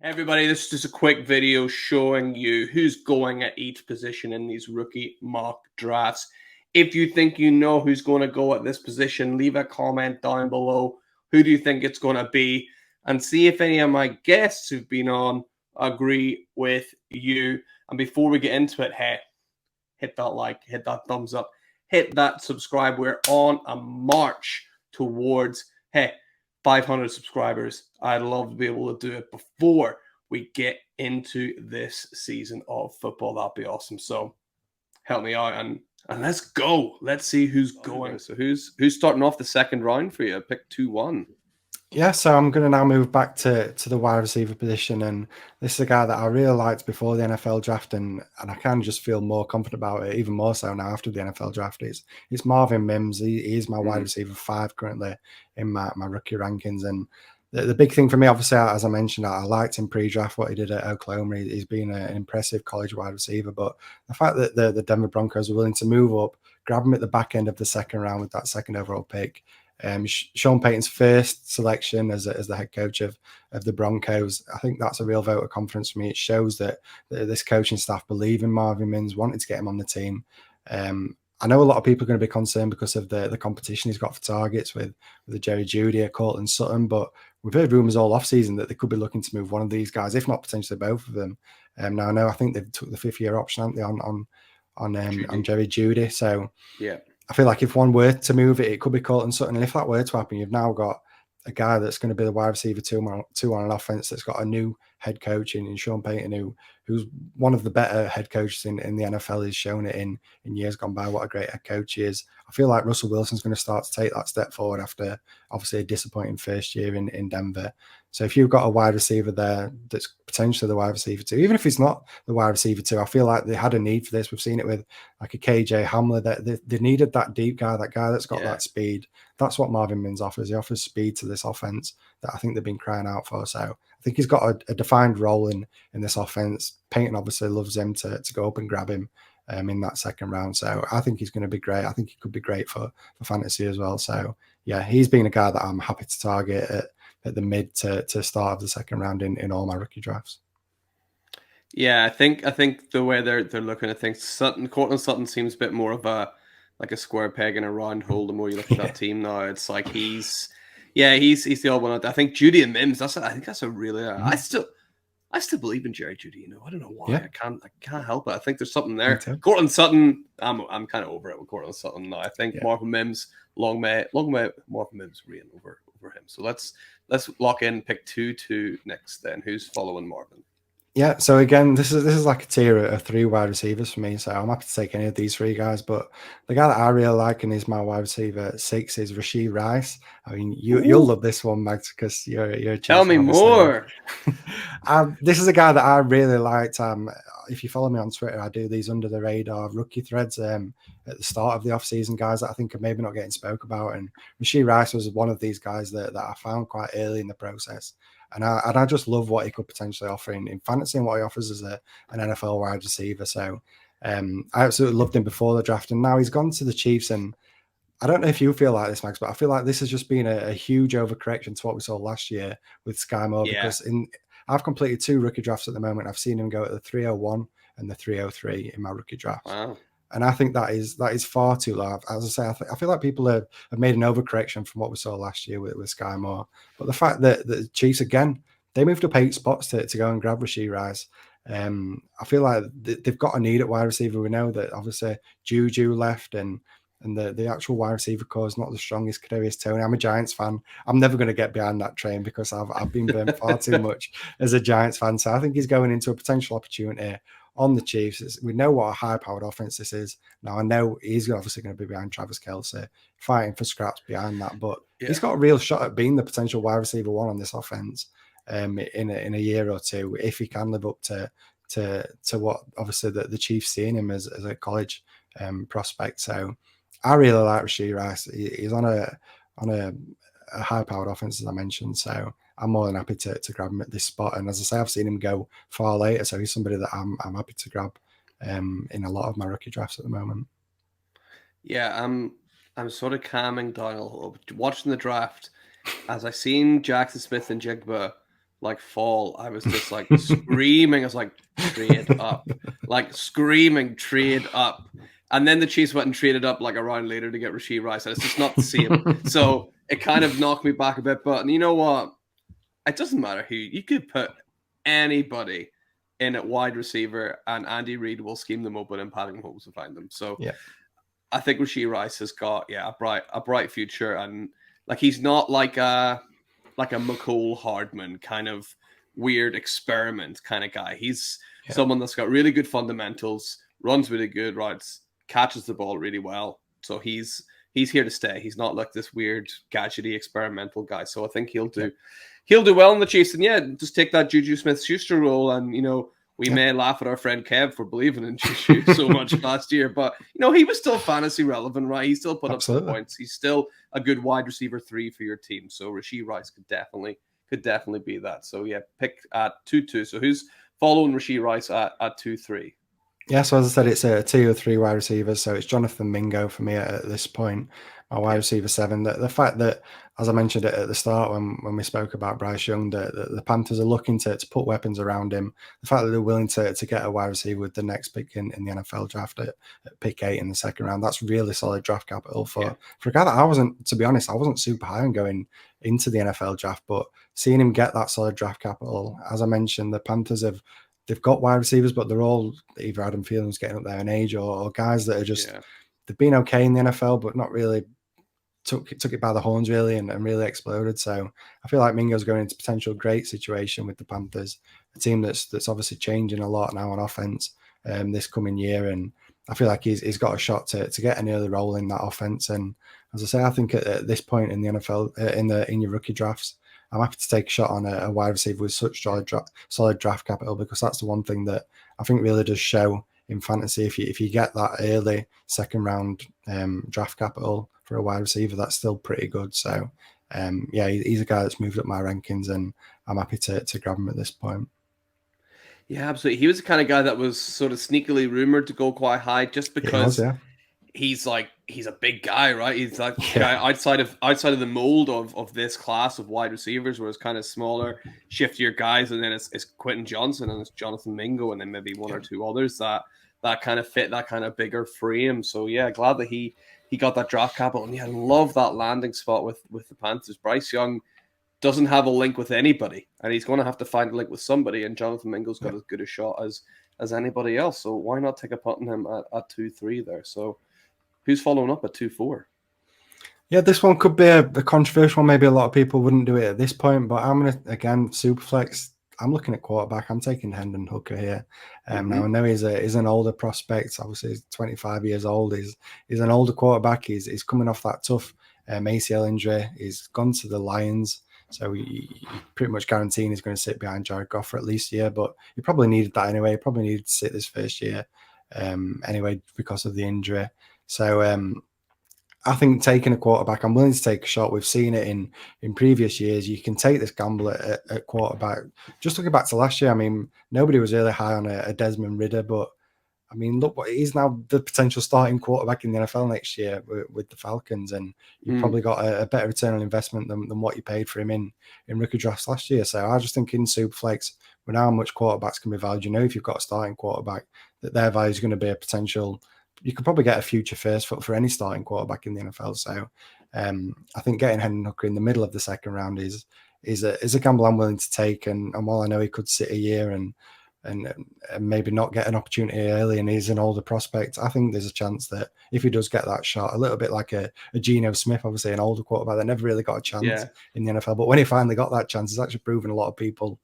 Everybody, this is just a quick video showing you who's going at each position in these rookie mock drafts. If you think you know who's going to go at this position, leave a comment down below. Who do you think it's going to be? And see if any of my guests who've been on agree with you. And before we get into it, hey, hit that like, hit that thumbs up, hit that subscribe. We're on a march towards, 500 subscribers. I'd love to be able to do it before we get into this season of football. That'd be awesome. So help me out and let's go. Let's see who's going. So who's starting off the second round for you? Pick 2-1. Yeah, so I'm going to now move back to the wide receiver position, and this is a guy that I really liked before the NFL draft, and I kind of just feel more confident about it, even more so now after the NFL draft. It's Marvin Mims. He is my wide receiver 5 currently in my rookie rankings, and the big thing for me, obviously, as I mentioned, I liked him pre-draft, what he did at Oklahoma. He's been an impressive college wide receiver, but the fact that the Denver Broncos are willing to move up, grab him at the back end of the second round with that second overall pick, Sean Payton's first selection as the head coach of the Broncos, I think that's a real vote of confidence for me. It shows that this coaching staff believe in Marvin Mims, wanted to get him on the team. I know a lot of people are going to be concerned because of the competition he's got for targets with the Jerry Jeudy, Courtland Sutton, but we've heard rumours all offseason that they could be looking to move one of these guys, if not potentially both of them. Now I think they've took the 5th-year option, haven't they, on Jerry Jeudy. So yeah. I feel like if one were to move it, it could be Courtland Sutton. And if that were to happen, you've now got a guy that's going to be the wide receiver 2 on an offense that's got a new head coach in Sean Payton, who's one of the better head coaches in the NFL. He's shown it in years gone by what a great head coach he is. I feel like Russell Wilson's going to start to take that step forward after obviously a disappointing first year in Denver. So if you've got a wide receiver there that's potentially the wide receiver 2, even if he's not the wide receiver 2, I feel like they had a need for this. We've seen it with like a KJ Hamler, that they needed that deep guy, that guy that's got that speed. That's what Marvin Mims offers. He offers speed to this offense that I think they've been crying out for. So I think he's got a defined role in this offense. Payton obviously loves him to go up and grab him in that second round. So I think he's going to be great. I think he could be great for fantasy as well. So yeah, he's been a guy that I'm happy to target at the mid to start of the second round in all my rookie drafts. Yeah, I think the way they're looking at things, Courtland Sutton seems a bit more of a square peg in a round hole. The more you look at that team now, it's like he's the odd one out there. I think Jeudy and Mims. I think that's a really. I still believe in Jerry Jeudy. I don't know why. Yeah. I can't help it. I think there's something there. Courtland Sutton. I'm kind of over it with Courtland Sutton now. I think Marvin Mims. Long may Marvin Mims reign over him. So let's lock in pick 2 next. Then who's following Marvin? Yeah, so again, this is like a tier of 3 wide receivers for me. So I'm happy to take any of these 3 guys. But the guy that I really like and is my wide receiver 6 is Rashee Rice. I mean, you'll love this one, Max, because you're a Chiefs Tell me more. This is a guy that I really liked. If you follow me on Twitter, I do these under the radar rookie threads at the start of the offseason, guys that I think are maybe not getting spoke about. And Rashee Rice was one of these guys that I found quite early in the process. And I just love what he could potentially offer in fantasy and what he offers as an NFL wide receiver. So I absolutely loved him before the draft. And now he's gone to the Chiefs. And I don't know if you feel like this, Max, but I feel like this has just been a huge overcorrection to what we saw last year with Sky Moore. Yeah. Because I've completed 2 rookie drafts at the moment. I've seen him go at the 301 and the 303 in my rookie draft. Wow. And I think that is far too low. As I say, I feel like people have made an overcorrection from what we saw last year with Sky Moore. But the fact that the Chiefs, again, they moved up 8 spots to go and grab Rashee Rice. I feel like they've got a need at wide receiver. We know that obviously Juju left and the actual wide receiver core is not the strongest. Kadarius Toney. I'm a Giants fan. I'm never going to get behind that train because I've been burnt far too much as a Giants fan. So I think he's going into a potential opportunity on the Chiefs. We know what a high-powered offense this is. Now, I know he's obviously going to be behind Travis Kelce, fighting for scraps behind that, but he's got a real shot at being the potential wide receiver 1 on this offense in a year or two, if he can live up to what obviously the Chiefs seeing him as a college prospect. So I really like Rashee Rice. He's on a high-powered offense, as I mentioned, so I'm more than happy to grab him at this spot. And as I say, I've seen him go far later, so he's somebody that I'm happy to grab in a lot of my rookie drafts at the moment. Yeah, I'm sort of calming down a little bit. Watching the draft, as I seen Jackson Smith and Jigba like fall, I was just like screaming. I was like, trade up, like screaming, trade up. And then the Chiefs went and traded up like a round later to get Rashee Rice. And it's just not the same. So it kind of knocked me back a bit. But you know what? It doesn't matter who. You could put anybody in at wide receiver and Andy Reid will scheme them open and Patrick Mahomes will find them. So yeah. I think Rashee Rice has got a bright future, and like he's not like a McCole Hardman kind of weird experiment kind of guy. He's someone that's got really good fundamentals, runs really good routes, catches the ball really well. So he's here to stay. He's not like this weird gadgety experimental guy. So I think he'll do well in the Chiefs. And just take that Juju Smith-Schuster role, and we may laugh at our friend Kev for believing in Juju so much last year, but he was still fantasy relevant, right? He still put up some points. He's still a good wide receiver 3 for your team. So Rashee Rice could definitely be that. So pick at 2-2. So who's following Rashee Rice at 2-3? Yeah, so as I said, it's a 2 or 3 wide receivers. So it's Jonathan Mingo for me at this point, my wide receiver 7. The fact that, as I mentioned at the start when we spoke about Bryce Young, the Panthers are looking to put weapons around him. The fact that they're willing to get a wide receiver with the next pick in the NFL draft at pick 8 in the second round, that's really solid draft capital for a guy that to be honest, I wasn't super high on going into the NFL draft, but seeing him get that solid draft capital, as I mentioned, the Panthers they've got wide receivers, but they're all either Adam Thielens getting up there in age or guys that are just they've been okay in the NFL, but not really took it by the horns really and really exploded. So I feel like Mingo's going into potential great situation with the Panthers, a team that's obviously changing a lot now on offense this coming year, and I feel like he's got a shot to get an early role in that offense. And as I say, I think at this point in the NFL in your rookie drafts, I'm happy to take a shot on a wide receiver with such solid draft capital, because that's the one thing that I think really does show in fantasy. If you get that early second round draft capital for a wide receiver, that's still pretty good. So he's a guy that's moved up my rankings, and I'm happy to grab him at this point. Yeah, absolutely. He was the kind of guy that was sort of sneakily rumored to go quite high, just because he's a big guy, right? He's like guy outside of the mold of this class of wide receivers, where it's kind of smaller, shiftier guys, and then it's Quentin Johnson and it's Jonathan Mingo, and then maybe one or two others that kind of fit that kind of bigger frame. So glad that he got that draft capital, and I love that landing spot with the Panthers. Bryce Young doesn't have a link with anybody, and he's going to have to find a link with somebody, and Jonathan Mingo's got as good a shot as anybody else. So why not take a punt on him at 2-3 there? So who's following up at 2-4? Yeah, this one could be a controversial one. Maybe a lot of people wouldn't do it at this point, but I'm going to, again, Superflex. I'm looking at quarterback. I'm taking Hendon Hooker here. Now, I know he's an older prospect. Obviously, he's 25 years old. He's an older quarterback. He's coming off that tough ACL injury. He's gone to the Lions. So he pretty much guaranteeing he's going to sit behind Jared Goff for at least a year, but he probably needed that anyway. He probably needed to sit this first year anyway because of the injury. So I think taking a quarterback, I'm willing to take a shot. We've seen it in previous years. You can take this gamble at quarterback. Just looking back to last year, I mean, nobody was really high on a Desmond Ridder, but I mean, look, he's now the potential starting quarterback in the NFL next year with the Falcons, and you've probably got a better return on investment than what you paid for him in rookie drafts last year. So I just think in Superflex, with how much quarterbacks can be valued, if you've got a starting quarterback, that their value is going to be a potential. You could probably get a future first for any starting quarterback in the NFL. So I think getting Hendon Hooker in the middle of the second round is a gamble I'm willing to take. And while I know he could sit a year and maybe not get an opportunity early, and he's an older prospect, I think there's a chance that if he does get that shot, a little bit like a Geno Smith, obviously an older quarterback that never really got a chance in the NFL, but when he finally got that chance, he's actually proven a lot of people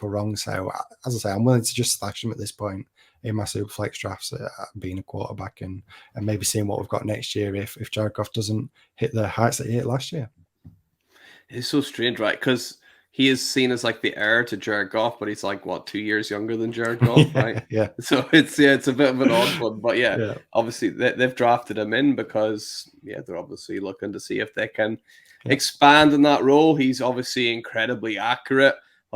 wrong. So as I say, I'm willing to just stash him at this point in my Superflex drafts, being a quarterback, and maybe seeing what we've got next year if Jared Goff doesn't hit the heights that he hit last year. It's so strange, right? Because he is seen as like the heir to Jared Goff, but he's like 2 years younger than Jared Goff, right? So it's a bit of an odd one, but obviously they've drafted him in because they're obviously looking to see if they can expand in that role. He's obviously incredibly accurate,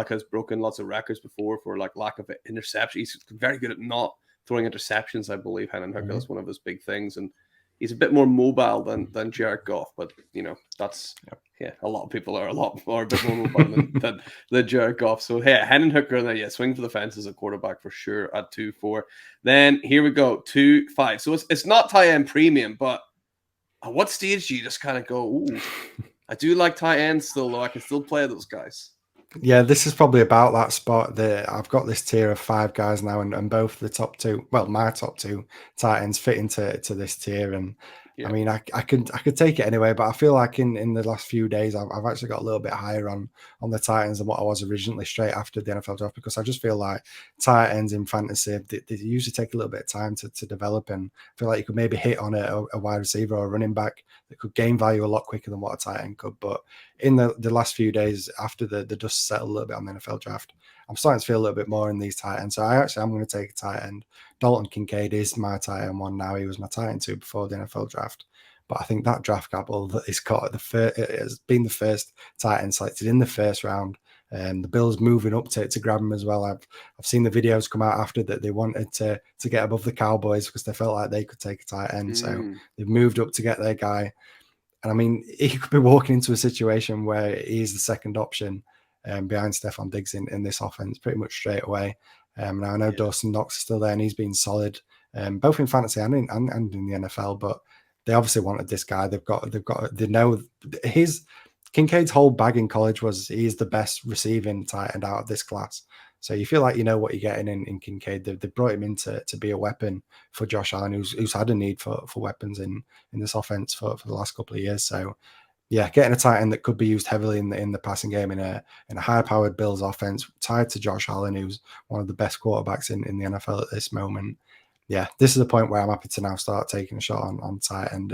has broken lots of records before for lack of interception. He's very good at not throwing interceptions, I believe. Hendon Hooker is one of his big things, and he's a bit more mobile than Jared Goff, but that's a lot of people are a bit more mobile than Jared Goff. So Hendon Hooker there, swing for the fence as a quarterback for sure at 2-4. Then here we go 2-5. So it's not tight end premium, but at what stage do you just kind of go, ooh, I do like tight ends still, though I can still play those guys. Yeah, this is probably about that spot. I've got this tier of 5 guys now, and both the top 2, well, my top 2 tight ends fit into this tier. And I mean, I could take it anyway, but I feel like in the last few days, I've actually got a little bit higher on the Titans than what I was originally straight after the NFL draft, because I just feel like tight ends in fantasy, they usually take a little bit of time to develop, and I feel like you could maybe hit on a wide receiver or a running back that could gain value a lot quicker than what a tight end could. But in the last few days after the dust settled a little bit on the NFL draft, I'm starting to feel a little bit more in these tight ends. So I'm going to take a tight end. Dalton Kincaid is my tight end 1 now. He was my tight end 2 before the NFL draft. But I think that draft capital that he's got has been the first tight end selected in the first round. The Bills moving up to grab him as well. I've seen the videos come out after that they wanted to get above the Cowboys because they felt like they could take a tight end. So they've moved up to get their guy. And I mean, he could be walking into a situation where he's the second option behind Stephon Diggs in this offense pretty much straight away. Now I know Dawson Knox is still there and he's been solid, both in fantasy and in the NFL. But they obviously wanted this guy. They know Kincaid's whole bag in college was he's the best receiving tight end out of this class. So you feel like you know what you're getting in Kincaid. They brought him in to be a weapon for Josh Allen, who's had a need for weapons in this offense for the last couple of years. So yeah, getting a tight end that could be used heavily in the passing game in a high-powered Bills offense tied to Josh Allen, who's one of the best quarterbacks in the NFL at this moment. Yeah, this is a point where I'm happy to now start taking a shot on tight end.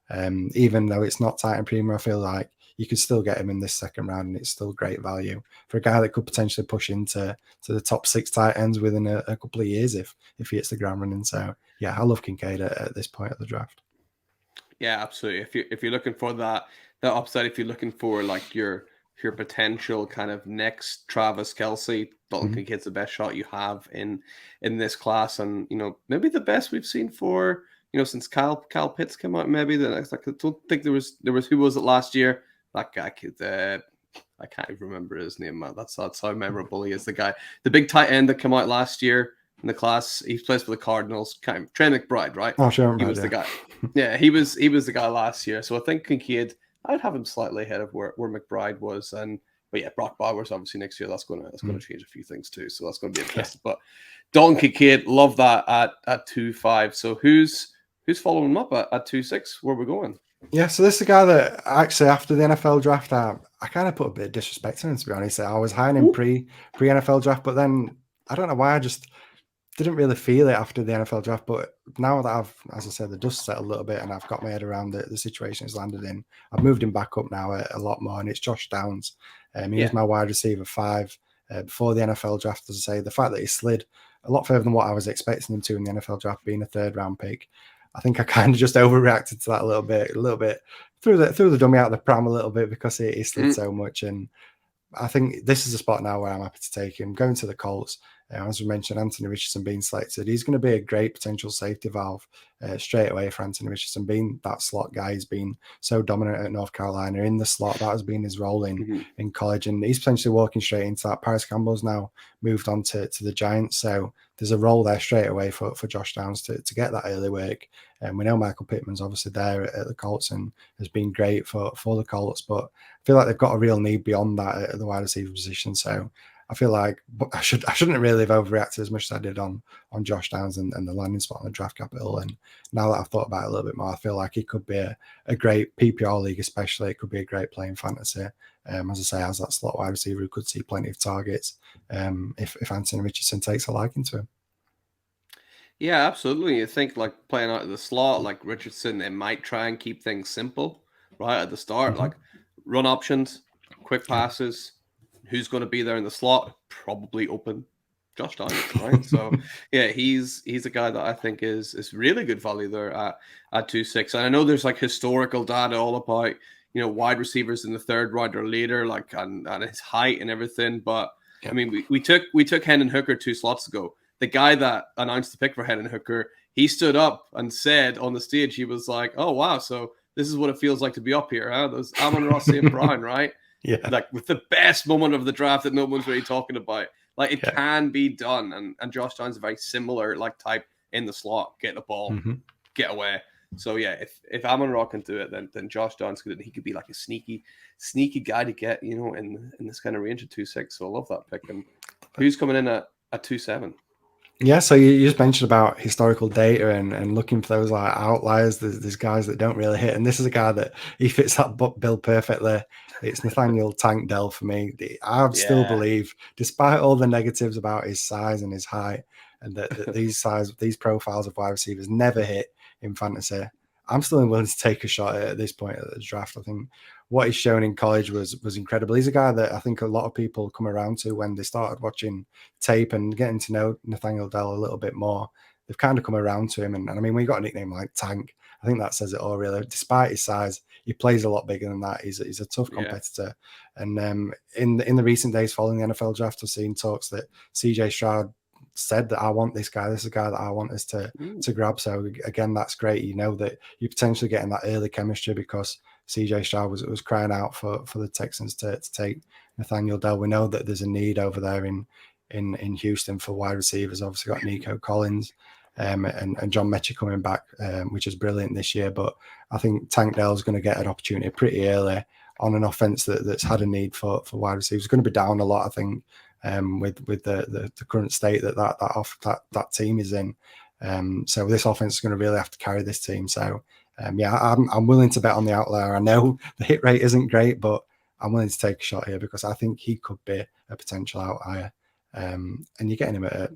And even though it's not tight end premium, I feel like you could still get him in this second round, and it's still great value for a guy that could potentially push into the top 6 tight ends within a couple of years if he hits the ground running. So yeah, I love Kincaid at this point of the draft. Yeah, absolutely. If you're looking for that upside, if you're looking for like your potential kind of next Travis Kelce, Dalton Kincaid's the best shot you have in this class, and maybe the best we've seen for since Kyle Pitts came out. Maybe the next. Like, I don't think there was who was it last year? That guy could. I can't even remember his name, man. That's how memorable he is. The big tight end that came out last year in the class. He plays for the Cardinals. Trey McBride, right? Oh, sure. He was the guy. Yeah, he was the guy last year. So I think Kincaid, I'd have him slightly ahead of where McBride was. But yeah, Brock Bowers obviously next year. That's going to change a few things too. So that's going to be interesting. But Dalton Kincaid, love that at 2-5. So who's following him up at 2-6? Where we're going? Yeah, so this is the guy that actually after the NFL draft, I kind of put a bit of disrespect on him, to be honest. I was high on him pre NFL draft, but then I don't know why I just didn't really feel it after the NFL draft. But now that I've, as I said, the dust settled a little bit and I've got my head around the situation he's landed in, I've moved him back up now a lot more, and it's Josh Downs. He was my wide receiver 5 before the NFL draft. As I say, the fact that he slid a lot further than what I was expecting him to in the NFL draft, being a 3rd round pick, I think I kind of just overreacted to that a little bit, threw the dummy out of the pram a little bit because he slid so much. And I think this is a spot now where I'm happy to take him. Going to the Colts, as we mentioned, Anthony Richardson being selected, he's going to be a great potential safety valve straight away for Anthony Richardson, being that slot guy. He's been so dominant at North Carolina in the slot. That has been his role in college, and he's potentially walking straight into that. Paris Campbell's now moved on to the Giants, so there's a role there straight away for Josh Downs to get that early work. And we know Michael Pittman's obviously there at the Colts and has been great for the Colts, but I feel like they've got a real need beyond that at the wide receiver position. So I feel like I shouldn't really have overreacted as much as I did on Josh Downs and the landing spot on the draft capital. And now that I've thought about it a little bit more, I feel like he could be a great PPR league, especially. It could be a great play in fantasy. As I say, as that slot wide receiver who could see plenty of targets if Anthony Richardson takes a liking to him. Yeah, absolutely. You think like playing out of the slot, like Richardson, they might try and keep things simple right at the start, like run options, quick passes. Who's going to be there in the slot? Probably open Josh Downs, right? So yeah, he's a guy that I think is really good value there at 2-6. And I know there's like historical data all about wide receivers in the 3rd round or later, like and his height and everything. But I mean, we took Hendon Hooker 2 slots ago. The guy that announced the pick for Hendon Hooker, he stood up and said on the stage, he was like, "Oh wow, so this is what it feels like to be up here, huh? There's Amon-Ra St. Brown, right? Yeah. Like with the best moment of the draft that no one's really talking about. Like it Yeah. can be done, and Josh Downs a very similar like type in the slot, get the ball, get away. So yeah, if Amon-Ra can do it, then Josh Downs could. He could be like a sneaky guy to get, you know, in this kind of range of 2.6. So I love that pick. And who's coming in at 2.7? Yeah, so you just mentioned about historical data and looking for those like outliers. There's guys that don't really hit, and this is a guy that he fits that bill perfectly. It's Nathaniel Tank Dell for me. I still believe, despite all the negatives about his size and his height, and that these profiles of wide receivers never hit in fantasy, I'm still willing to take a shot at this point at the draft. I think what he's shown in college was incredible. He's a guy that I think a lot of people come around to when they started watching tape and getting to know Nathaniel Dell a little bit more. They've kind of come around to him. And I mean, we got a nickname like Tank. I think that says it all, really. Despite his size, he plays a lot bigger than that. He's a tough competitor. And in the recent days following the NFL draft, I've seen talks that CJ Stroud said that I want this guy. This is a guy that I want us to grab. So again, that's great. You know that you're potentially getting that early chemistry because CJ Stroud was crying out for the Texans to take Nathaniel Dell. We know that there's a need over there in Houston for wide receivers. Obviously got Nico Collins and John Mechie coming back, which is brilliant this year. But I think Tank Dell's going to get an opportunity pretty early on an offense that's had a need for wide receivers. It's going to be down a lot, I think, with the current state that team is in. So this offense is going to really have to carry this team. So I'm willing to bet on the outlier. I know the hit rate isn't great, but I'm willing to take a shot here because I think he could be a potential outlier. And you're getting him at,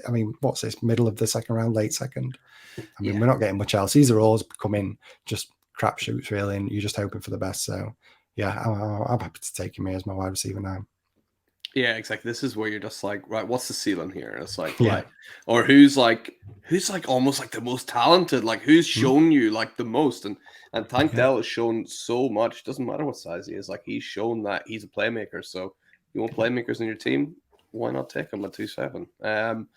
I mean, what's this, middle of the second round, late second? I mean, we're not getting much else. These are all becoming just crapshoots, really, and you're just hoping for the best. So, yeah, I'm happy to take him here as my wide receiver now. Yeah, exactly. This is where you're just like, right, what's the ceiling here? And it's like, right, or who's like almost like the most talented, like who's shown you like the most, and Tank Dell has shown so much. Doesn't matter what size he is, like he's shown that he's a playmaker. So you want playmakers in your team? Why not take him at 2.7?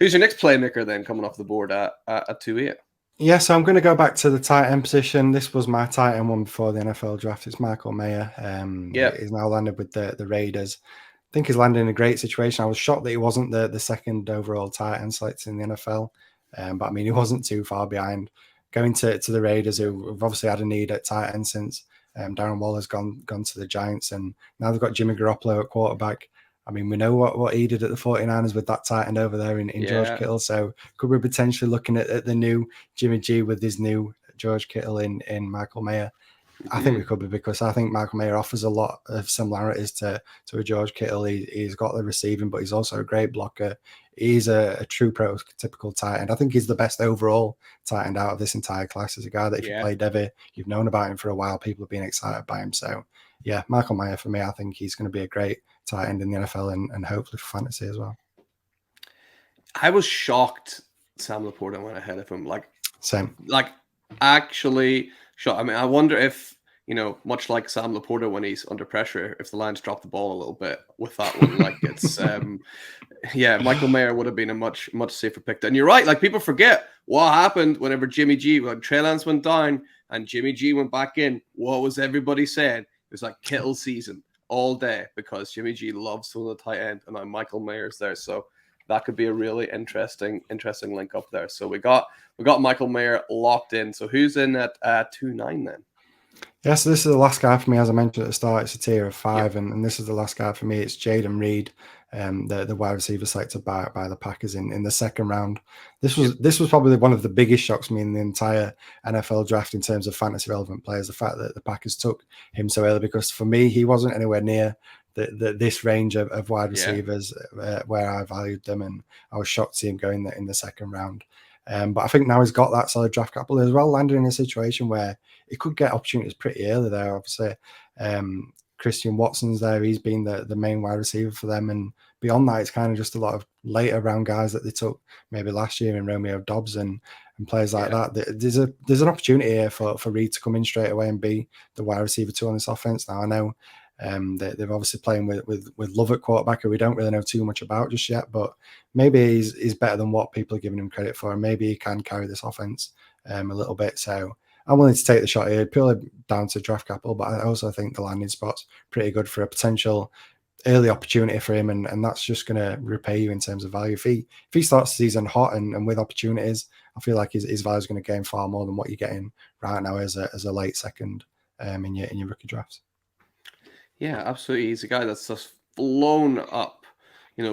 Who's your next playmaker then coming off the board at 2.8? Yeah, so I'm going to go back to the tight end position. This was my tight end one before the NFL draft. It's Michael Mayer. He's now landed with the Raiders. I think he's landed in a great situation. I was shocked that he wasn't the second overall tight end selected in the NFL. But I mean, he wasn't too far behind. Going to the Raiders, who have obviously had a need at tight end since Darren Waller's gone to the Giants, and now they've got Jimmy Garoppolo at quarterback. I mean, we know what he did at the 49ers with that tight end over there in George Kittle. So could we potentially looking at the new Jimmy G with his new George Kittle in Michael Mayer? I think we could be, because I think Michael Mayer offers a lot of similarities to a George Kittle. He's got the receiving, but he's also a great blocker. He's a true prototypical tight end. I think he's the best overall tight end out of this entire class. He's a guy that if you play Devy, you've known about him for a while. People have been excited by him. So, yeah, Michael Mayer for me, I think he's going to be a great tight end in the NFL and hopefully for fantasy as well. I was shocked Sam Laporta went ahead of him. Same. Actually shocked. I mean, I wonder if, much like Sam Laporta when he's under pressure, if the Lions drop the ball a little bit with that one, it's Michael Mayer would have been a much safer pick. And you're right, people forget what happened whenever Jimmy G, when Trey Lance went down and Jimmy G went back in. What was everybody saying? It was like Kittle season all day because Jimmy G loves throwing the tight end, and now Michael Mayer's there. So that could be a really interesting link up there. So we got Michael Mayer locked in. So who's in at 2.9 then? Yeah, so this is the last guy for me. As I mentioned at the start, it's a tier of 5, and this is the last guy for me. It's Jaden Reed, the wide receiver selected by the Packers in the second round. This was probably one of the biggest shocks to me in the entire NFL draft in terms of fantasy relevant players. The fact that the Packers took him so early, because for me he wasn't anywhere near this range of wide receivers where I valued them, and I was shocked to see him going in the second round. But I think now he's got that solid draft capital as well, landing in a situation where he could get opportunities pretty early there. Obviously, Christian Watson's there. He's been the main wide receiver for them. And beyond that, it's kind of just a lot of later round guys that they took maybe last year in Romeo Dobbs and players like that. There's an opportunity here for Reed to come in straight away and be the wide receiver 2 on this offense. Now, I know They're obviously playing with Love at quarterback, who we don't really know too much about just yet, but maybe he's better than what people are giving him credit for, and maybe he can carry this offense a little bit. So I'm willing to take the shot here, purely down to draft capital, but I also think the landing spot's pretty good for a potential early opportunity for him, and that's just going to repay you in terms of value. If he starts the season hot and with opportunities, I feel like his value is going to gain far more than what you're getting right now as a late second in your rookie drafts. Yeah, absolutely. He's a guy that's just flown up,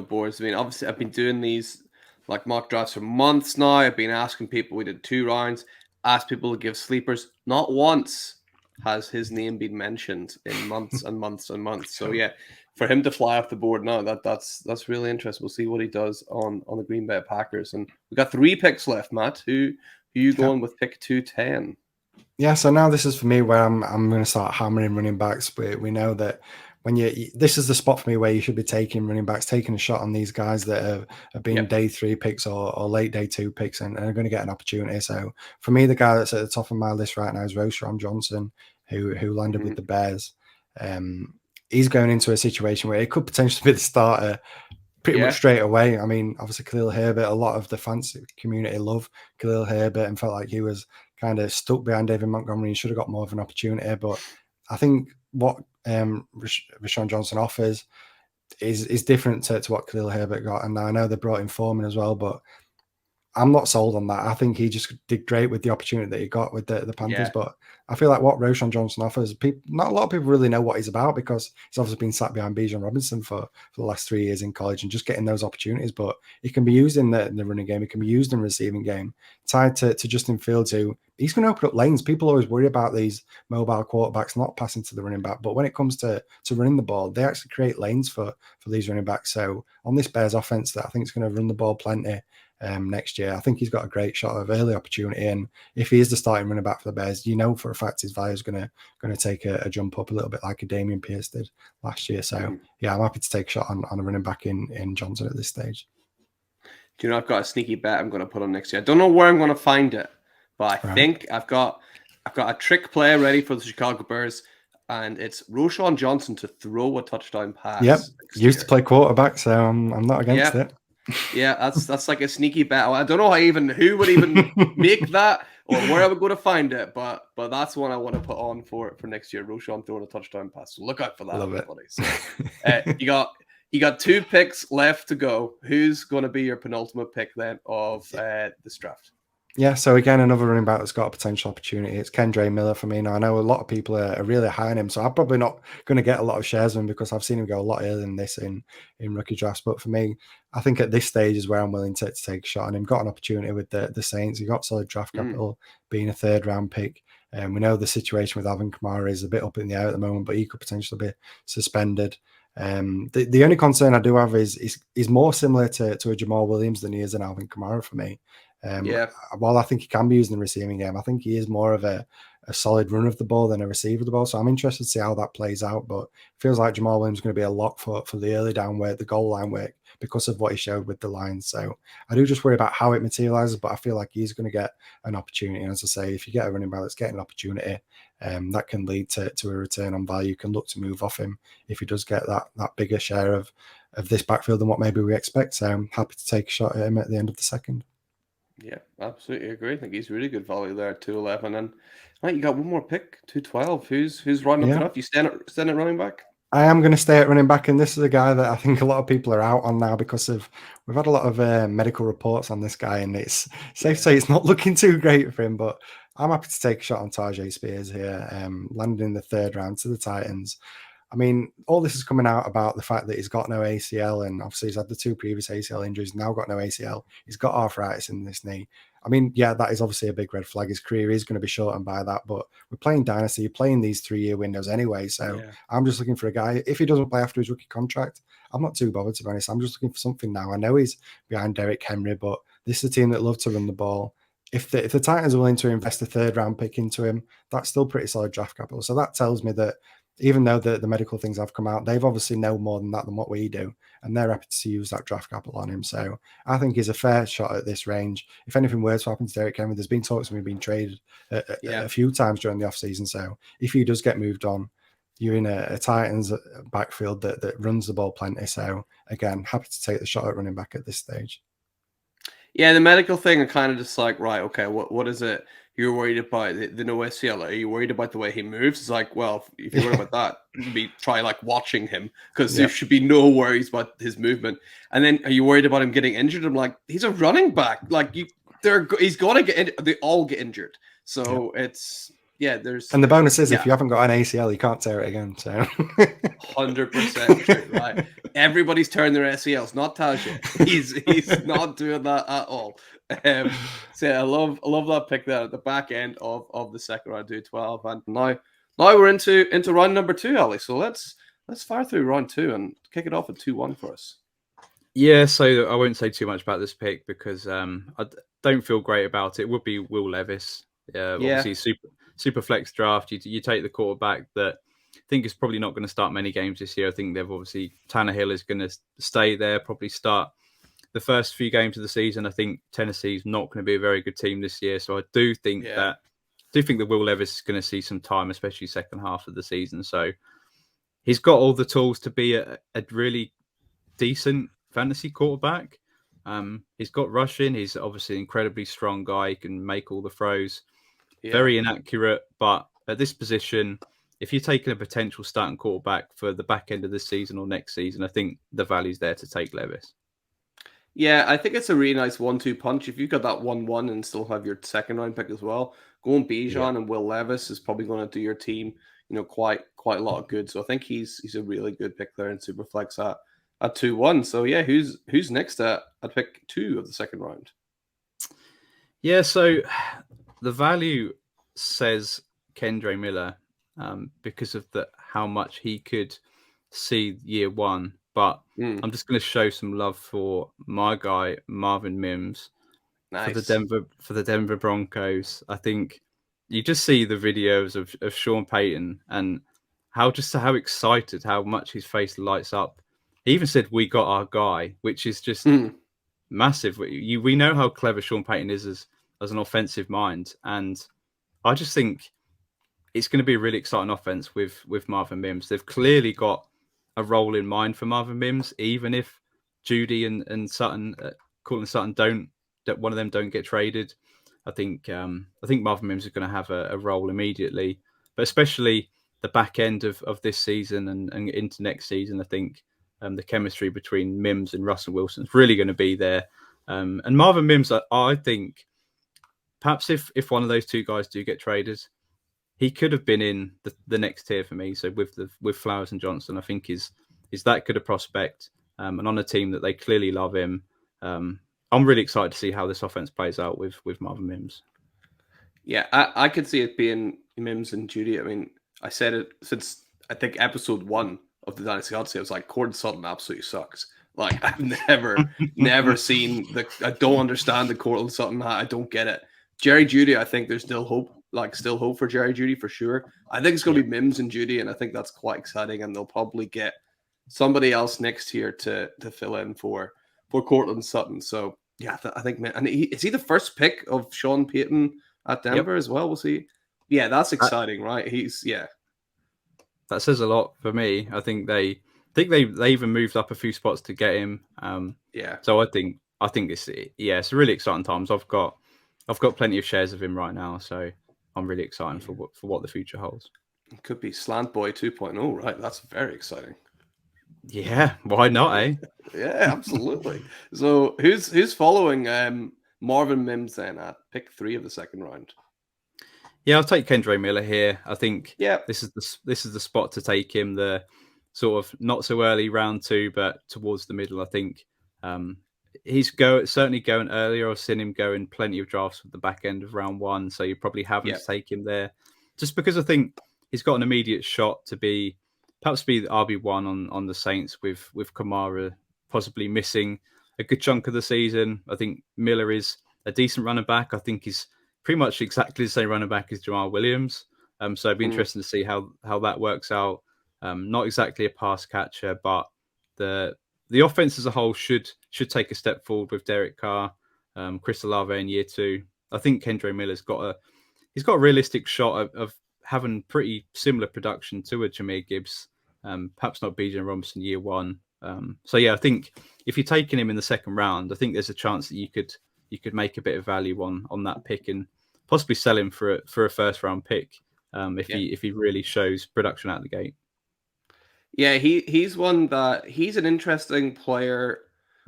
boards. I mean, obviously, I've been doing these like mock drafts for months now. I've been asking people. We did 2 rounds. Asked people to give sleepers. Not once has his name been mentioned in months and months and months. So yeah, for him to fly off the board now, that's really interesting. We'll see what he does on the Green Bay Packers. And we've got 3 picks left, Matt. Who are you going with pick 210? Yeah, so now this is for me where I'm going to start hammering running backs. We know that when this is the spot for me where you should be taking running backs, taking a shot on these guys that have been day 3 picks or late day 2 picks and are going to get an opportunity. So for me, the guy that's at the top of my list right now is Roschon Johnson, who landed with the Bears. He's going into a situation where it could potentially be the starter pretty much straight away. I mean, obviously Khalil Herbert, a lot of the fantasy community love Khalil Herbert and felt like he was kind of stuck behind David Montgomery and should have got more of an opportunity. But I think what Roschon Johnson offers is different to what Khalil Herbert got. And I know they brought in Foreman as well, but I'm not sold on that. I think he just did great with the opportunity that he got with the Panthers, but I feel like what Roschon Johnson offers, not a lot of people really know what he's about because he's obviously been sat behind Bijan Robinson for the last 3 years in college and just getting those opportunities. But he can be used in the running game. He can be used in the receiving game, tied to Justin Fields, who he's going to open up lanes. People always worry about these mobile quarterbacks not passing to the running back, but when it comes to running the ball, they actually create lanes for these running backs. So on this Bears offense that I think is going to run the ball plenty, next year, I think he's got a great shot of early opportunity, and if he is the starting running back for the Bears, for a fact his value is going to take a jump up a little bit like a Damian Pierce did last year. So yeah, I'm happy to take a shot on a running back in Johnson at this stage. Do you know, I've got a sneaky bet I'm going to put on next year. I don't know where I'm going to find it, but I think I've got a trick play ready for the Chicago Bears, and it's Roschon Johnson to throw a touchdown pass. Yep, used to play quarterback, so I'm not against it. Yeah, that's like a sneaky bet. I don't know who would even make that or where I would go to find it, but that's one I want to put on for next year. Roschon throwing a touchdown pass. So look out for that, everybody. So, you got 2 picks left to go. Who's going to be your penultimate pick then of this draft? Yeah, so again, another running back that's got a potential opportunity. It's Kendre Miller for me. Now, I know a lot of people are really high on him, so I'm probably not going to get a lot of shares of him because I've seen him go a lot earlier than this in rookie drafts. But for me, I think at this stage is where I'm willing to take a shot on him. Got an opportunity with the Saints. He got solid draft capital, being a 3rd round pick. We know the situation with Alvin Kamara is a bit up in the air at the moment, but he could potentially be suspended. The only concern I do have is more similar to a Jamal Williams than he is an Alvin Kamara for me. While I think he can be used in the receiving game, I think he is more of a solid runner of the ball than a receiver of the ball. So I'm interested to see how that plays out. But it feels like Jamal Williams is going to be a lock for the early down work, the goal line work, because of what he showed with the Lions. So I do just worry about how it materializes, but I feel like he's going to get an opportunity. And as I say, if you get a running back that's getting an opportunity, that can lead to a return on value. You can look to move off him if he does get that bigger share of this backfield than what maybe we expect. So I'm happy to take a shot at him at the end of the second. Yeah, absolutely agree. I think he's really good value there, 211. And right, you got one more pick, 212. Who's running up enough? You stand at running back? I am going to stay at running back, and this is a guy that I think a lot of people are out on now because we've had a lot of medical reports on this guy, and it's safe to say it's not looking too great for him. But I'm happy to take a shot on Tajay Spears here, landed in the 3rd round to the Titans. I mean, all this is coming out about the fact that he's got no ACL, and obviously he's had the 2 previous ACL injuries, now got no ACL. He's got arthritis in this knee. I mean, yeah, that is obviously a big red flag. His career is going to be shortened by that, but we're playing Dynasty, playing these 3-year windows anyway. So I'm just looking for a guy. If he doesn't play after his rookie contract, I'm not too bothered, to be honest. I'm just looking for something now. I know he's behind Derrick Henry, but this is a team that love to run the ball. If the Titans are willing to invest a 3rd round pick into him, that's still pretty solid draft capital. So that tells me that even though the medical things have come out, they've obviously know more than what we do, and they're happy to use that draft capital on him. So I think he's a fair shot at this range. If anything were to happen to Derrick Henry, there's been talks of him being traded a few times during the offseason. So if he does get moved on, you're in a Titans backfield that runs the ball plenty. So again, happy to take the shot at running back at this stage. Yeah, the medical thing, are kind of just like, right, okay, what is it you're worried about? The no ACL? Are you worried about the way he moves? It's like, well, if you're worried about that, maybe try like watching him, because there should be no worries about his movement. And then, are you worried about him getting injured? I'm like, he's a running back. Like he's gonna get injured. They all get injured. So it's there's. And the bonus is if you haven't got an ACL, you can't tear it again. So 100% true, right? Everybody's tearing their ACLs, not Tajay. He's not doing that at all. So I love that pick there at the back end of the second round, 2-12. And now we're into round number 2, Ali. So let's fire through round 2 and kick it off at 2-1 for us. Yeah, so I won't say too much about this pick because I don't feel great about it. It would be Will Levis. Obviously super flex draft. You take the quarterback that I think is probably not going to start many games this year. I think they've obviously Tannehill is going to stay there, probably start the first few games of the season. I think Tennessee's not going to be a very good team this year. So I do think that Will Levis is going to see some time, especially second half of the season. So he's got all the tools to be a really decent fantasy quarterback. He's got rushing. He's obviously an incredibly strong guy. He can make all the throws. Very inaccurate, but at this position, if you're taking a potential starting quarterback for the back end of this season or next season, I think the value's there to take Levis. Yeah, I think it's a really nice 1-2 punch. If you've got that 1-1 and still have your second round pick as well, going Bijan and Will Levis is probably going to do your team, quite a lot of good. So I think he's a really good pick there in Superflex at 2-1. So yeah, who's next at pick 2 of the second round? Yeah, so the value says Kendre Miller because of how much he could see year one. But I'm just going to show some love for my guy Marvin Mims for the Denver Broncos. I think you just see the videos of Sean Payton and how excited, how much his face lights up. He even said, "We got our guy," which is just massive. We know how clever Sean Payton is as an offensive mind, and I just think it's going to be a really exciting offense with Marvin Mims. They've clearly got a role in mind for Marvin Mims, even if Judy and Sutton, Courtland Sutton one of them don't get traded. I think Marvin Mims is going to have a role immediately, but especially the back end of this season and into next season. I think the chemistry between Mims and Russell Wilson is really going to be there. And Marvin Mims, I think, perhaps if one of those two guys do get traded, he could have been in the next tier for me. So with Flowers and Johnson, I think is that good a prospect, and on a team that they clearly love him. I'm really excited to see how this offense plays out with Marvin Mims. Yeah, I could see it being Mims and Judy. I mean, I said it since I think episode 1 of the Dynasty Odyssey. I was like, Courtland Sutton absolutely sucks. Like I've never seen I don't understand the Courtland Sutton. I don't get it. Jerry Judy, I think there's still hope for Jerry Judy for sure. I think it's going to be Mims and Judy, and I think that's quite exciting. And they'll probably get somebody else next year to fill in for Courtland Sutton. So yeah, I think, and is he the first pick of Sean Payton at Denver as well? We'll see. Yeah, that's exciting, right? That says a lot for me. I think they even moved up a few spots to get him. So I think it's really exciting times. I've got plenty of shares of him right now, so I'm really excited for what the future holds. It could be Slant Boy 2.0, right? That's very exciting. Yeah, why not, eh? Yeah, absolutely. So who's following Marvin Mims then at pick 3 of the second round? Yeah, I'll take Kendre Miller here. I think this is the spot to take him. The sort of not so early round 2, but towards the middle. I think he's certainly going earlier. I've seen him go in plenty of drafts at the back end of round 1, so you probably haven't to take him there, just because I think he's got an immediate shot to perhaps be the RB1 on the Saints with Kamara possibly missing a good chunk of the season. I think Miller is a decent running back. I think he's pretty much exactly the same running back as Jamal Williams. So it'd be interesting to see how that works out. Not exactly a pass catcher, but the offense as a whole should take a step forward with Derek Carr, Chris Olave in year 2. I think Kendre Miller's got a realistic shot of having pretty similar production to a Jahmyr Gibbs, perhaps not Bijan Robinson year one. So yeah, I think if you're taking him in the second round, I think there's a chance that you could make a bit of value on that pick and possibly sell him for a first round pick if he really shows production out the gate. Yeah, he's one that he's an interesting player.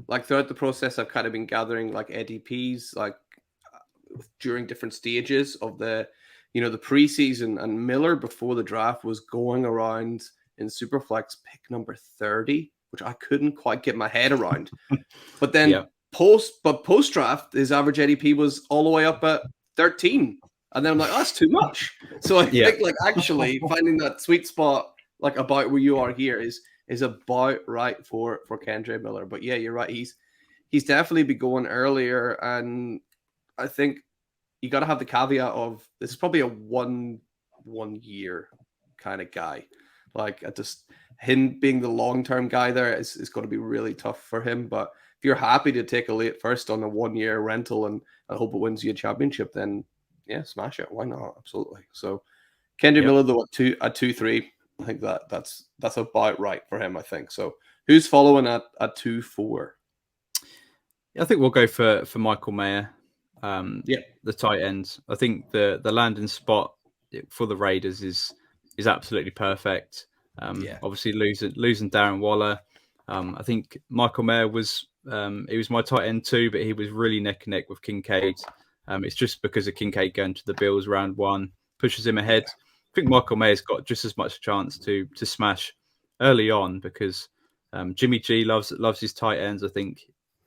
Like throughout the process, I've kind of been gathering like ADPs like during different stages of the preseason, and Miller before the draft was going around in Superflex pick number 30, which I couldn't quite get my head around. But then post draft, his average ADP was all the way up at 13. And then I'm like, oh, that's too much. So I think like actually finding that sweet spot like about where you are here is about right for Kendre Miller. But yeah, you're right. He's definitely be going earlier, and I think you got to have the caveat of this is probably a one year kind of guy. Like him being the long-term guy there is going to be really tough for him. But if you're happy to take a late first on a 1 year rental and I hope it wins you a championship, then yeah, smash it. Why not? Absolutely. So Kendre Miller though at 2-3, I think that's about right for him, I think. So who's following at 2-4? I think we'll go for Michael Mayer. The tight end. I think the landing spot for the Raiders is absolutely perfect. Obviously losing Darren Waller. I think Michael Mayer was he was my tight end too, but he was really neck and neck with Kincaid. It's just because of Kincaid going to the Bills round one pushes him ahead. I think Michael Mayer's got just as much chance to smash early on because Jimmy G loves his tight ends. I think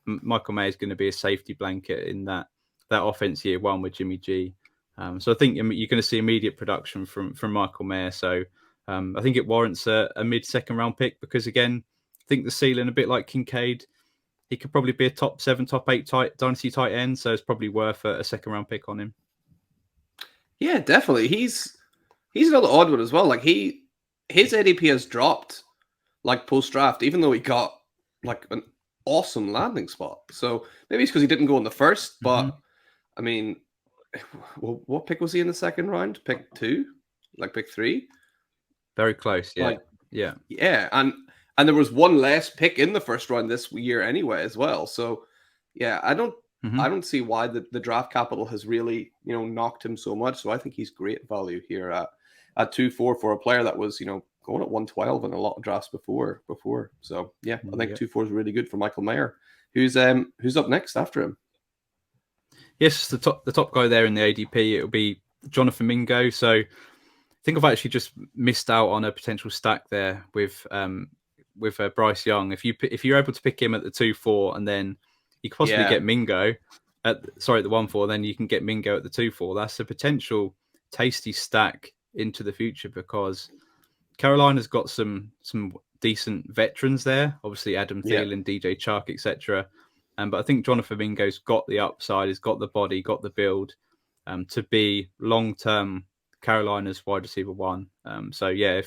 Michael Mayer is going to be a safety blanket in that offense year one with Jimmy G. So I think you're going to see immediate production from Michael Mayer. So I think it warrants a mid-second round pick because, again, I think the ceiling, a bit like Kincaid, he could probably be a top 7, top 8 dynasty tight end. So it's probably worth a second round pick on him. Yeah, definitely. He's another odd one as well. Like his ADP has dropped like post-draft, even though he got like an awesome landing spot. So maybe it's because he didn't go in the first, but I mean, what pick was he in the second round? Pick 2? Like pick 3? Very close, yeah. Yeah, and there was one less pick in the first round this year anyway as well. So yeah, I don't see why the draft capital has really, knocked him so much. So I think he's great value here at 2-4 for a player that was, going at 112 in a lot of drafts before. So yeah, I think 2-4 is really good for Michael Mayer. Who's up next after him? Yes, the top guy there in the ADP, it'll be Jonathan Mingo. So I think I've actually just missed out on a potential stack there with Bryce Young. If you're able to pick him at the 2-4 and then you could possibly get Mingo at the 1-4, then you can get Mingo at the 2-4. That's a potential tasty stack into the future because Carolina's got some decent veterans there. Obviously, Adam Thielen, DJ Chark, etc. But I think Jonathan Mingo's got the upside, he's got the body, got the build to be long-term Carolina's wide receiver 1. So yeah,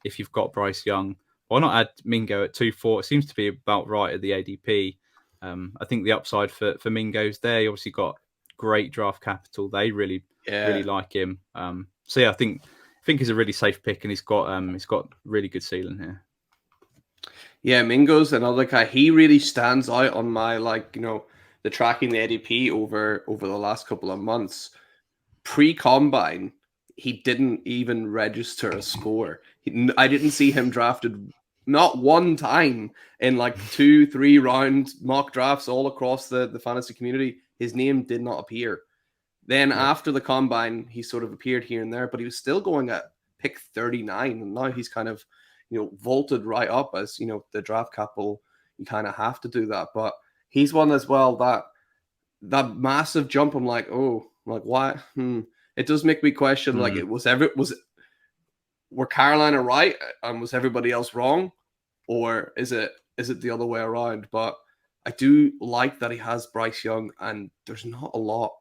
if you've got Bryce Young, why not add Mingo at 2-4? It seems to be about right at the ADP. I think the upside for Mingo's there. He obviously got great draft capital. They really like him. So yeah, I think he's a really safe pick, and he's got really good ceiling here. Yeah, Mingo's another guy. He really stands out on my the tracking the ADP over the last couple of months. Pre-combine, he didn't even register a score. I didn't see him drafted not one time in 2-3 round mock drafts all across the fantasy community. His name did not appear. Then after the combine, he sort of appeared here and there, but he was still going at pick 39. And now he's kind of, vaulted right up as, the draft capital. You kind of have to do that. But he's one as well that massive jump. I'm like, why? It does make me question, were Carolina right and was everybody else wrong? Or is it the other way around? But I do like that he has Bryce Young, and there's not a lot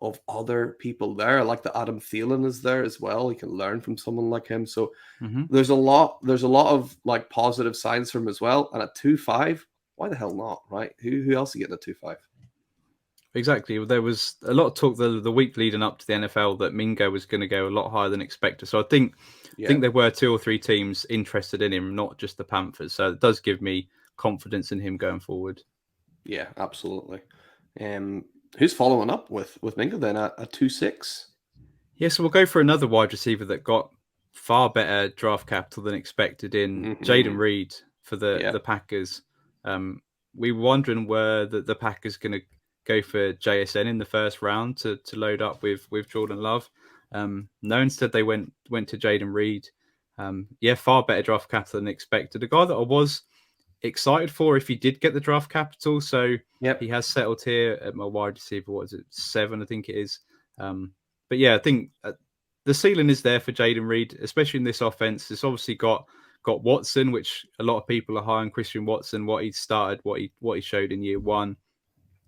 of other people there. Like the Adam Thielen is there as well. He can learn from someone like him. So there's a lot of positive signs from him as well. And at 2-5, why the hell not, right? Who else are you getting at 2-5? Exactly. Well, there was a lot of talk the week leading up to the NFL that Mingo was going to go a lot higher than expected. So I think there were 2 or 3 teams interested in him, not just the Panthers. So it does give me confidence in him going forward. Yeah, absolutely. Who's following up with Mingo then at 2-6? Yeah, so we'll go for another wide receiver that got far better draft capital than expected in Jaden Reed for the Packers. We were wondering where the Packers going to go for JSN in the first round to load up with Jordan Love. No, instead they went to Jaden Reed. Far better draft capital than expected. A guy that I was excited for if he did get the draft capital. So he has settled here at my wide receiver. What is it, 7? I think it is. But yeah, I think the ceiling is there for Jaden Reed, especially in this offense. It's obviously got Watson, which a lot of people are high on Christian Watson. What he started, what he showed in year 1.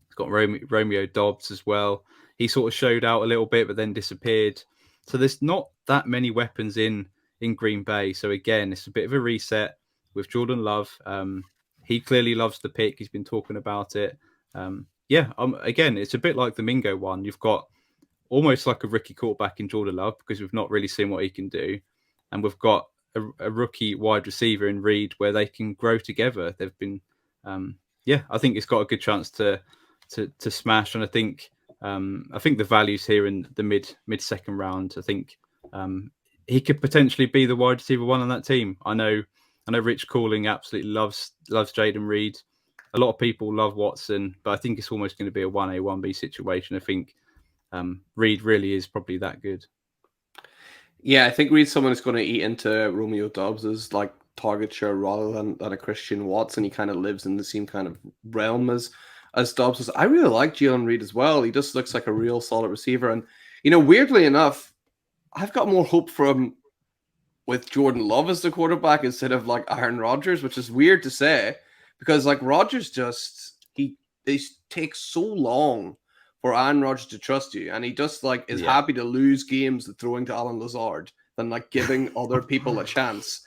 It's got Romeo Dobbs as well. He sort of showed out a little bit, but then disappeared. So there's not that many weapons in Green Bay. So again, it's a bit of a reset with Jordan Love. He clearly loves the pick. He's been talking about it. Again, it's a bit like the Mingo one. You've got almost like a rookie quarterback in Jordan Love because we've not really seen what he can do. And we've got a rookie wide receiver in Reed where they can grow together. They've been, I think it's got a good chance to smash. And I think the value's here in the mid second round. I think he could potentially be the wide receiver 1 on that team. I know Rich Calling absolutely loves Jaden Reed. A lot of people love Watson, but I think it's almost going to be a 1A, 1B situation. I think Reed really is probably that good. Yeah, I think Reed's someone who's going to eat into Romeo Dobbs' like target share rather than a Christian Watson. He kind of lives in the same kind of realm as Dobbs. I really like Jalen Reed as well. He just looks like a real solid receiver. And, weirdly enough, I've got more hope for him with Jordan Love as the quarterback instead of like Aaron Rodgers, which is weird to say because like Rodgers they take so long for Aaron Rodgers to trust you, and he just like is happy to lose games throwing to Alan Lazard than like giving other people a chance.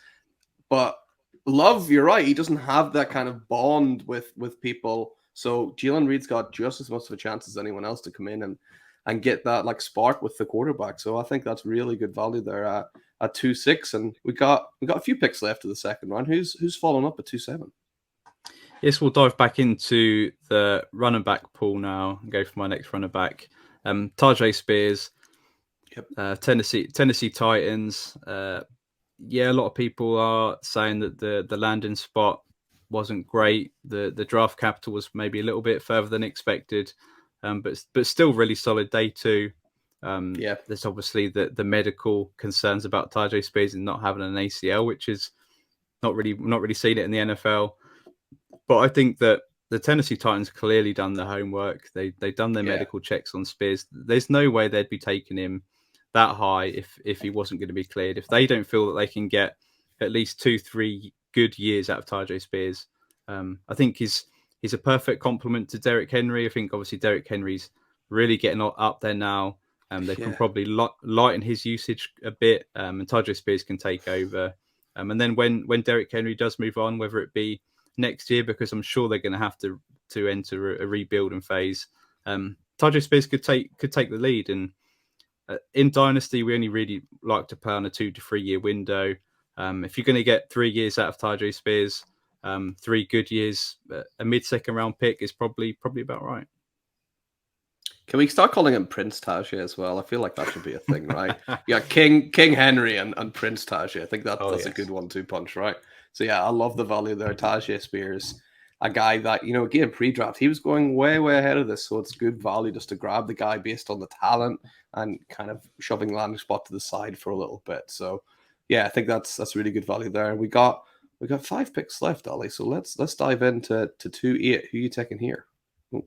But Love, you're right, he doesn't have that kind of bond with people. So Jalen Reed's got just as much of a chance as anyone else to come in and get that like spark with the quarterback. So I think that's really good value there at 2-6, and we got a few picks left of the second round. Who's following up at 2-7? Yes, we'll dive back into the running back pool now and go for my next running back. Tajay Spears, Tennessee Titans. A lot of people are saying that the landing spot wasn't great. The draft capital was maybe a little bit further than expected, but still really solid day 2. There's obviously the medical concerns about Tajay Spears and not having an ACL, which is not really seen it in the NFL. But I think that the Tennessee Titans clearly done their homework. They've done their medical checks on Spears. There's no way they'd be taking him that high if he wasn't going to be cleared. If they don't feel that they can get at least 2-3 good years out of Tajay Spears, I think he's a perfect complement to Derrick Henry. I think obviously Derrick Henry's really getting up there now. They can probably lighten his usage a bit, and Tajay Spears can take over. And then when Derrick Henry does move on, whether it be next year, because I'm sure they're going to have to enter a rebuilding phase, Tajay Spears could take the lead. And in Dynasty, we only really like to play on a 2 to 3 year window. If you're going to get 3 years out of Tajay Spears, 3 good years, a mid-second round pick is probably about right. Can we start calling him Prince Tajay as well? I feel like that should be a thing, right? King Henry and Prince Tajay. I think that's a good 1-2 punch, right? So yeah, I love the value there. Tajay Spears, a guy that, again, pre-draft, he was going way, way ahead of this. So it's good value just to grab the guy based on the talent and kind of shoving landing spot to the side for a little bit. So yeah, I think that's really good value there. And we got 5 picks left, Ollie. So let's dive into 2-8. Who are you taking here? Ooh.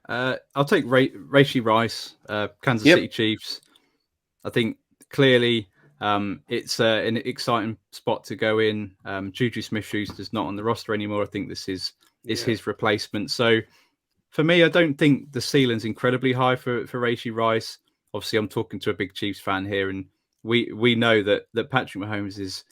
I'll take Rashee Rice, Kansas City Chiefs. I think clearly it's an exciting spot to go in. Juju Smith-Schuster's not on the roster anymore. I think this is his replacement. So for me, I don't think the ceiling's incredibly high for Rashee Rice. Obviously, I'm talking to a big Chiefs fan here, and we know that Patrick Mahomes is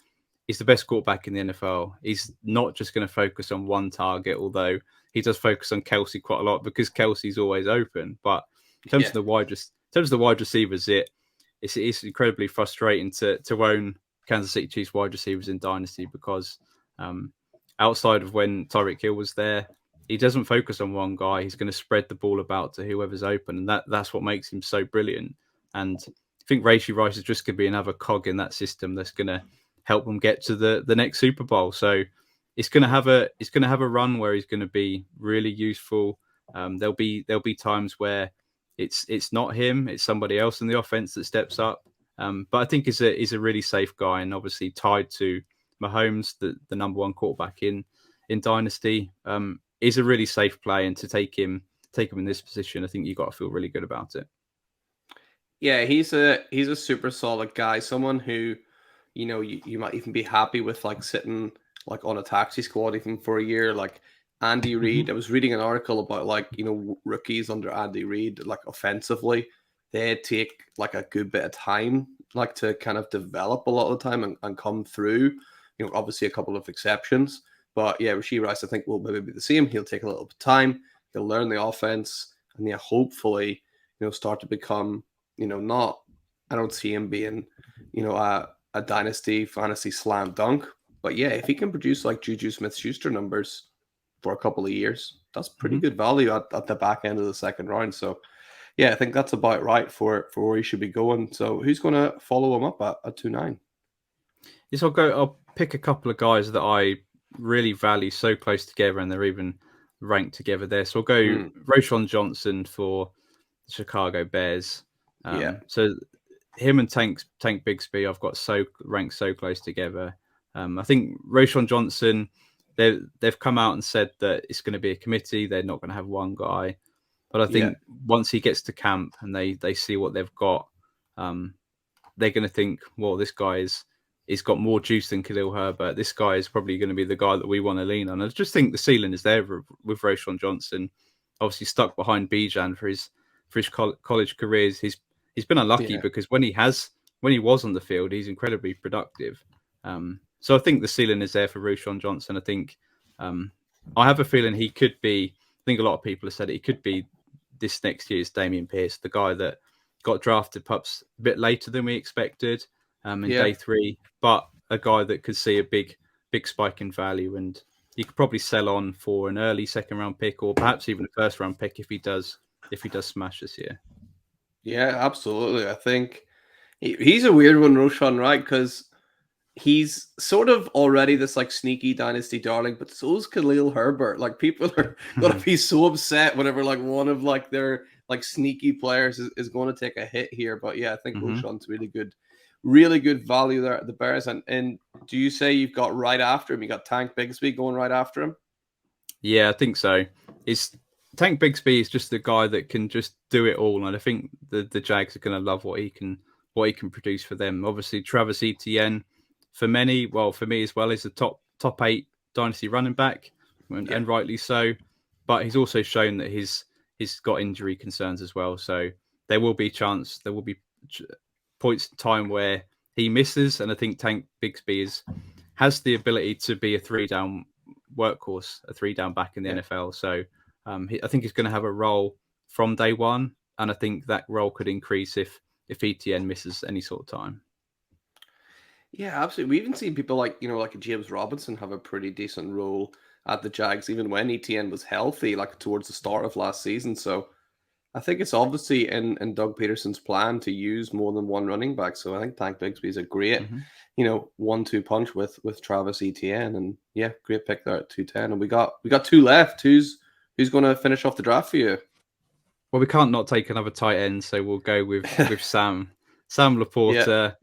the best quarterback in the NFL. He's not just going to focus on one target, although he does focus on Kelsey quite a lot because Kelsey's always open. But in terms of the wide receivers, it's incredibly frustrating to own Kansas City Chiefs wide receivers in Dynasty because outside of when Tyreek Hill was there, he doesn't focus on one guy. He's going to spread the ball about to whoever's open, and that's what makes him so brilliant. And I think Rashee Rice is just going to be another cog in that system that's going to help them get to the next Super Bowl. So it's going to have a run where he's going to be really useful. There'll be times where it's not him, it's somebody else in the offense that steps up. But I think he's a really safe guy, and obviously tied to Mahomes, the number one quarterback in Dynasty. Is a really safe play, and to take him in this position, I think you've got to feel really good about it. Yeah, he's a super solid guy. Someone who, you might even be happy with, like, sitting like on a taxi squad even for a year. Like Andy Reid, I was reading an article about, like, rookies under Andy Reid, like offensively, they take like a good bit of time, like, to kind of develop a lot of the time and come through. Obviously a couple of exceptions. But yeah, Rashee Rice, I think, will maybe be the same. He'll take a little bit of time. He'll learn the offense, and hopefully, start to become, not. I don't see him being, a dynasty fantasy slam dunk. But yeah, if he can produce like Juju Smith-Schuster numbers for a couple of years, that's pretty good value at the back end of the second round. So yeah, I think that's about right for where he should be going. So who's going to follow him up at 2-9? Yes, I'll pick a couple of guys that I really value so close together, and they're even ranked together there. So I'll go Roschon Johnson for the Chicago Bears. So him and Tank Bigsby, I've got ranked so close together. I think Roschon Johnson, they've come out and said that it's going to be a committee. They're not going to have one guy. But I think once he gets to camp and they see what they've got, they're going to think, well, this guy's got more juice than Khalil Herbert. This guy is probably going to be the guy that we want to lean on. I just think the ceiling is there with Roschon Johnson. Obviously stuck behind Bijan for his college careers. He's been unlucky because when he was on the field, he's incredibly productive. So I think the ceiling is there for Roschon Johnson. I think I have a feeling he could be. I think a lot of people have said he could be this next year's Dameon Pierce, the guy that got drafted perhaps a bit later than we expected in day 3, but a guy that could see a big spike in value, and you could probably sell on for an early second round pick, or perhaps even a first round pick if he does smash this year. Yeah, absolutely. I think he's a weird one, Roschon, right? Because he's sort of already this like sneaky dynasty darling, but so is Khalil Herbert. Like, people are gonna be so upset whenever like one of like their like sneaky players is going to take a hit here. But yeah, I think Roschon's really good value there at the Bears. And do you say you've got right after him? You got Tank Bigsby going right after him? Yeah, I think so. Tank Bigsby is just the guy that can just do it all, and I think the Jags are going to love what he can produce for them. Obviously, Travis Etienne, for many, well, for me as well, is the top 8 dynasty running back, and rightly so. But he's also shown that he's got injury concerns as well. So there will be points in time where he misses, and I think Tank Bigsby has the ability to be a 3-down workhorse, a 3-down back in the NFL. So I think he's going to have a role from day one, and I think that role could increase if ETN misses any sort of time. Yeah, absolutely. We even seen people like a James Robinson have a pretty decent role at the Jags, even when ETN was healthy, like towards the start of last season. So I think it's obviously in Doug Peterson's plan to use more than one running back. So I think Tank Bigsby is a great, 1-2 punch with Travis Etienne, and yeah, great pick there at 210. And we got 2 left. Who's going to finish off the draft for you? Well, we can't not take another tight end, so we'll go with Sam Laporta,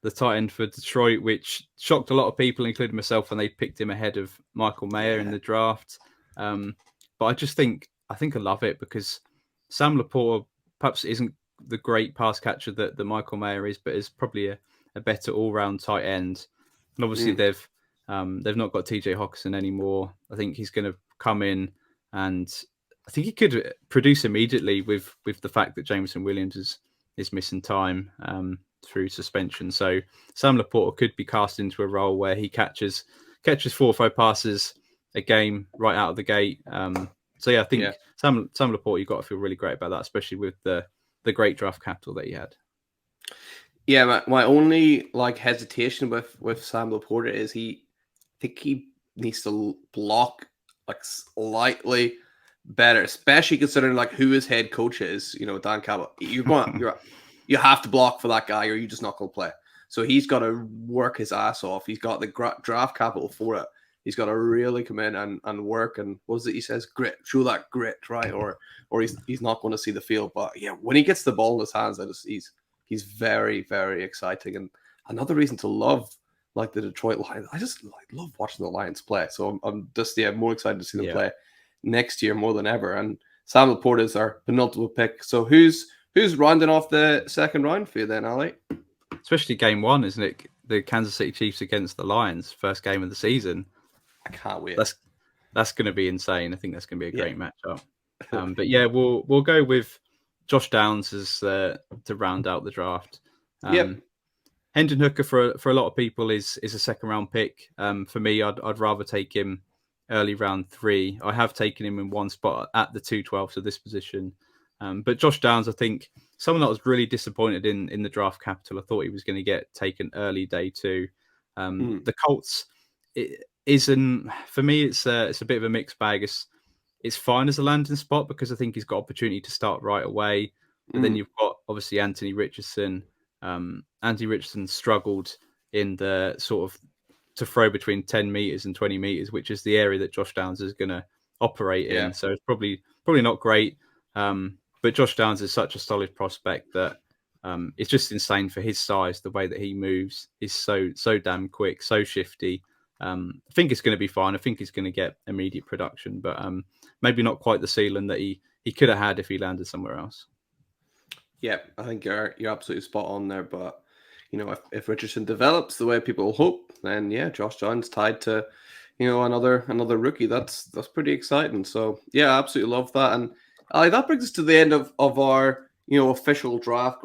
the tight end for Detroit, which shocked a lot of people, including myself, when they picked him ahead of Michael Mayer in the draft. But I think I love it because Sam Laporta perhaps isn't the great pass catcher that Michael Mayer is, but is probably a better all-round tight end. And obviously they've not got TJ Hawkinson anymore. I think he's going to come in, and I think he could produce immediately with the fact that Jameson Williams is missing time through suspension. So Sam Laporta could be cast into a role where he catches 4 or 5 passes a game right out of the gate. So yeah, I think Sam Laporte, you've got to feel really great about that, especially with the great draft capital that he had. Yeah, my only like hesitation with Sam Laporta is I think he needs to block like slightly better, especially considering like who his head coach is. You know, Dan Campbell. You have to block for that guy, or you're just not going to play. So he's got to work his ass off. He's got the draft capital for it. He's got to really come in and work. And what is it he says? Grit. Show that grit, right? Or he's not going to see the field. But yeah, when he gets the ball in his hands, he's very, very exciting. And another reason to love like the Detroit Lions. I just love watching the Lions play. So I'm just more excited to see them play next year more than ever. And Sam Laporta is our penultimate pick. So who's rounding off the second round for you then, Ali? Especially game one, isn't it? The Kansas City Chiefs against the Lions, first game of the season. I can't wait. That's going to be insane. I think that's going to be a great matchup. But yeah, we'll go with Josh Downs as to round out the draft. Hendon Hooker for a lot of people is a second round pick. For me, I'd rather take him early round 3. I have taken him in one spot at the 212, so this position. But Josh Downs, I think, someone that was really disappointed in the draft capital. I thought he was going to get taken early day 2. The Colts, for me, it's a bit of a mixed bag. It's fine as a landing spot because I think he's got opportunity to start right away. But then you've got obviously Anthony Richardson. Anthony Richardson struggled in the sort of to throw between 10 meters and 20 meters, which is the area that Josh Downs is going to operate in. So it's probably not great. But Josh Downs is such a solid prospect that it's just insane for his size. The way that he moves is so damn quick, so shifty. I think it's going to be fine. I think he's going to get immediate production, but maybe not quite the ceiling that he could have had if he landed somewhere else. Yeah, I think you're absolutely spot on there. But you know, if Richardson develops the way people hope, then yeah, Josh Downs tied to another rookie. That's pretty exciting. So yeah, I absolutely love that. And that brings us to the end of our official draft.